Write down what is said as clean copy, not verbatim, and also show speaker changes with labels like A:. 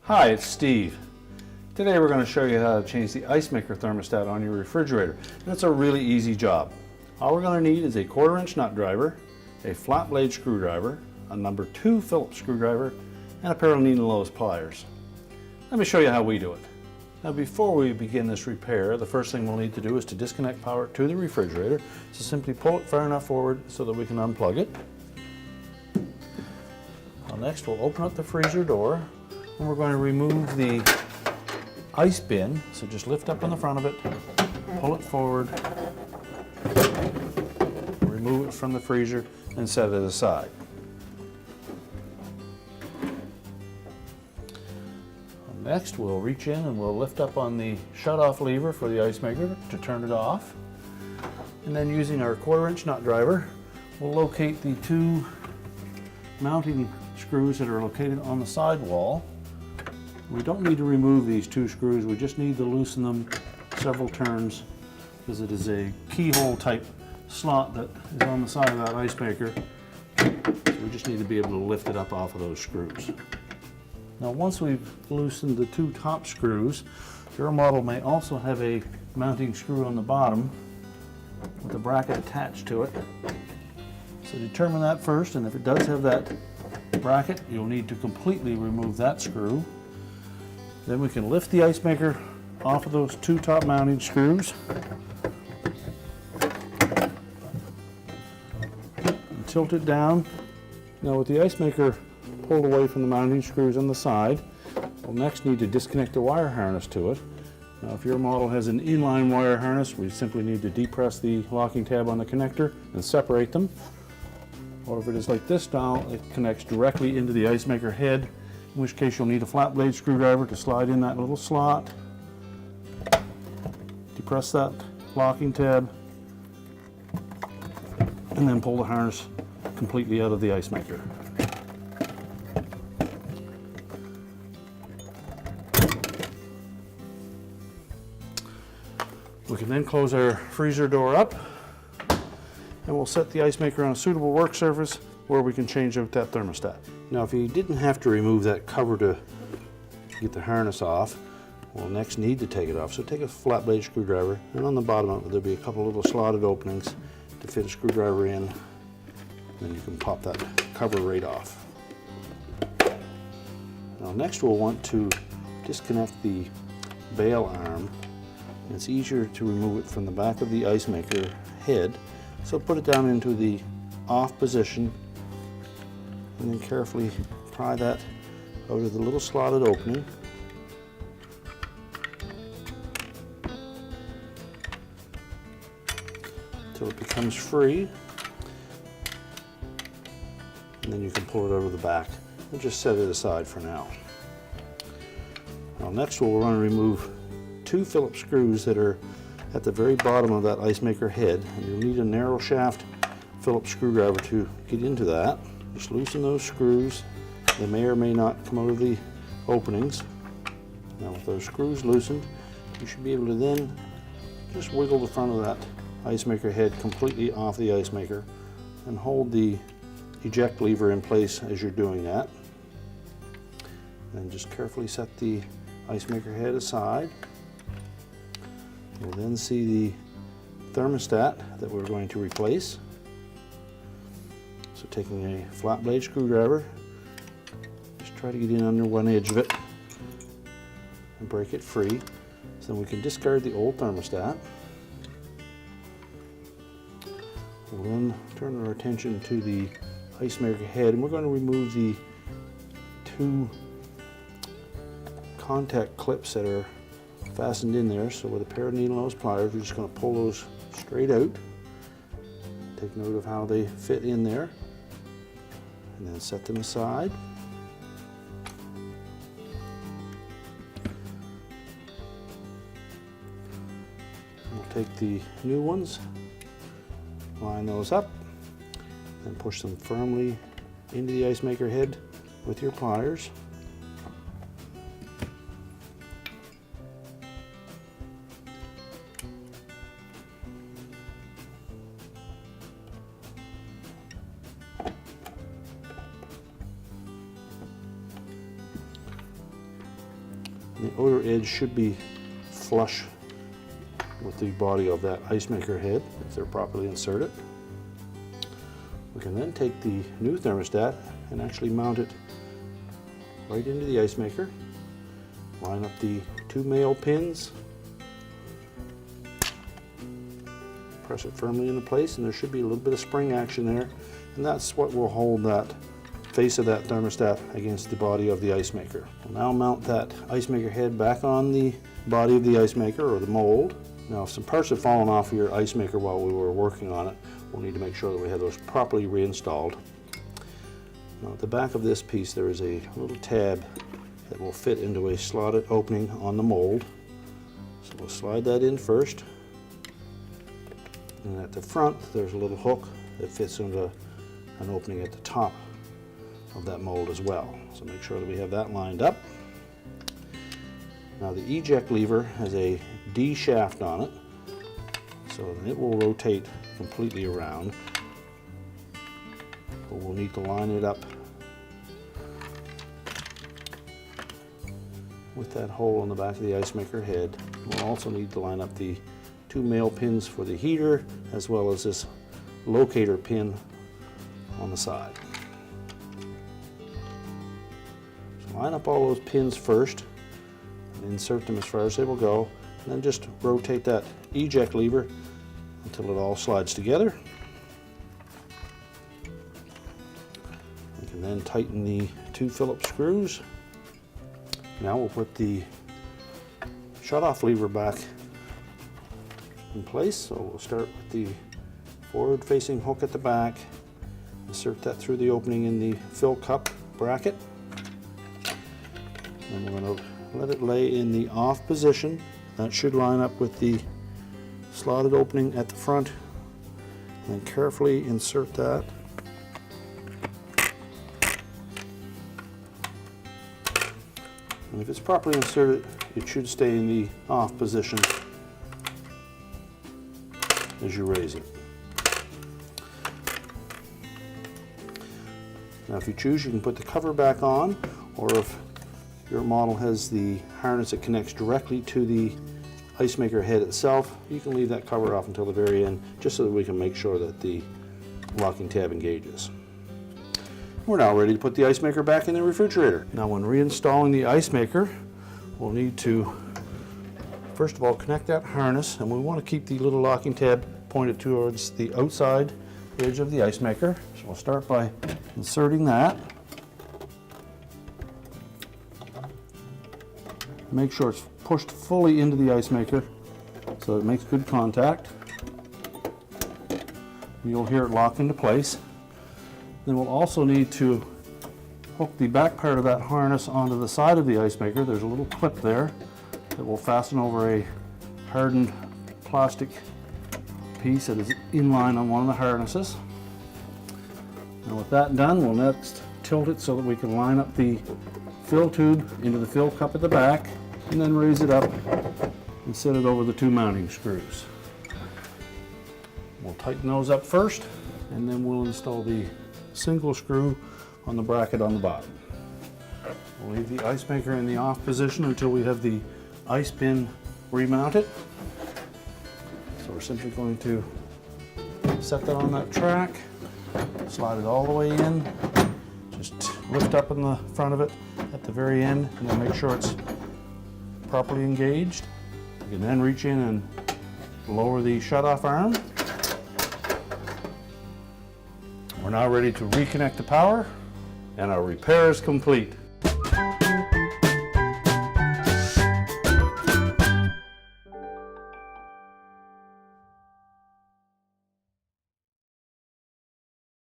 A: Hi, it's Steve. Today we're going to show you how to change the ice maker thermostat on your refrigerator. And it's a really easy job. All we're going to need is a 1/4-inch nut driver, a flat blade screwdriver, a number 2 Phillips screwdriver, and a pair of needle-nose pliers. Let me show you how we do it. Now before we begin this repair, the first thing we'll need to do is to disconnect power to the refrigerator. So simply pull it far enough forward so that we can unplug it. Well, next we'll open up the freezer door. And we're going to remove the ice bin, so just lift up on the front of it, pull it forward, remove it from the freezer, and set it aside. Next, we'll reach in and we'll lift up on the shut-off lever for the ice maker to turn it off. And then using our 1/4-inch nut driver, we'll locate the 2 mounting screws that are located on the side wall. We don't need to remove these 2 screws, we just need to loosen them several turns because it is a keyhole type slot that is on the side of that ice maker. So we just need to be able to lift it up off of those screws. Now once we've loosened the 2 top screws, your model may also have a mounting screw on the bottom with a bracket attached to it. So determine that first, and if it does have that bracket, you'll need to completely remove that screw. Then we can lift the ice maker off of those 2 top mounting screws and tilt it down. Now with the ice maker pulled away from the mounting screws on the side, we'll next need to disconnect the wire harness to it. Now if your model has an inline wire harness, we simply need to depress the locking tab on the connector and separate them. Or if it is like this style, it connects directly into the ice maker head, in which case you'll need a flat blade screwdriver to slide in that little slot, depress that locking tab, and then pull the harness completely out of the ice maker. We can then close our freezer door up, and we'll set the ice maker on a suitable work surface where we can change out that thermostat. Now if you didn't have to remove that cover to get the harness off, we'll next need to take it off. So take a flat blade screwdriver, and on the bottom of it there'll be a couple little slotted openings to fit a screwdriver in. Then you can pop that cover right off. Now next we'll want to disconnect the bail arm. It's easier to remove it from the back of the ice maker head. So put it down into the off position and then carefully pry that out of the little slotted opening. Until it becomes free. And then you can pull it out of the back and just set it aside for now. Now next we'll want to remove 2 Phillips screws that are at the very bottom of that ice maker head, and you'll need a narrow shaft Phillips screwdriver to get into that. Just loosen those screws. They may or may not come out of the openings. Now with those screws loosened, you should be able to then just wiggle the front of that ice maker head completely off the ice maker and hold the eject lever in place as you're doing that. And just carefully set the ice maker head aside. You'll then see the thermostat that we're going to replace. So taking a flat blade screwdriver, just try to get in under one edge of it and break it free. So then we can discard the old thermostat. We'll then turn our attention to the ice maker head, and we're going to remove the 2 contact clips that are fastened in there. So with a pair of needle-nose pliers, we're just going to pull those straight out. Take note of how they fit in there, and then set them aside. We'll take the new ones, line those up, and push them firmly into the ice maker head with your pliers. The outer edge should be flush with the body of that ice maker head if they're properly inserted. We can then take the new thermostat and actually mount it right into the ice maker. Line up the 2 male pins, press it firmly into place, and there should be a little bit of spring action there, and that's what will hold that face of that thermostat against the body of the ice maker. We'll now mount that ice maker head back on the body of the ice maker or the mold. Now if some parts have fallen off of your ice maker while we were working on it, we'll need to make sure that we have those properly reinstalled. Now at the back of this piece there is a little tab that will fit into a slotted opening on the mold. So we'll slide that in first. And at the front there's a little hook that fits into an opening at the top of that mold as well. So make sure that we have that lined up. Now the eject lever has a D shaft on it, so it will rotate completely around. But we'll need to line it up with that hole in the back of the ice maker head. We'll also need to line up the 2 male pins for the heater as well as this locator pin on the side. So line up all those pins first and insert them as far as they will go, and then just rotate that eject lever until it all slides together. We can then tighten the 2 Phillips screws. Now we'll put the shut-off lever back in place. So we'll start with the forward-facing hook at the back, insert that through the opening in the fill cup bracket. And we're going to let it lay in the off position. That should line up with the slotted opening at the front. And carefully insert that. And if it's properly inserted, it should stay in the off position as you raise it. Now if you choose, you can put the cover back on, or if your model has the harness that connects directly to the ice maker head itself, you can leave that cover off until the very end, just so that we can make sure that the locking tab engages. We're now ready to put the ice maker back in the refrigerator. Now when reinstalling the ice maker, we'll need to first of all connect that harness, and we want to keep the little locking tab pointed towards the outside edge of the ice maker. So we'll start by inserting that. Make sure it's pushed fully into the ice maker so it makes good contact. You'll hear it lock into place. Then we'll also need to hook the back part of that harness onto the side of the ice maker. There's a little clip there that will fasten over a hardened plastic piece that is inline on one of the harnesses. Now with that done, we'll next tilt it so that we can line up the fill tube into the fill cup at the back, and then raise it up and set it over the 2 mounting screws. We'll tighten those up first, and then we'll install the single screw on the bracket on the bottom. We'll leave the ice maker in the off position until we have the ice bin remounted. So we're simply going to set that on that track, slide it all the way in, just lift up in the front of it at the very end, and then make sure it's properly engaged. You can then reach in and lower the shut-off arm. We're now ready to reconnect the power, and our repair is complete.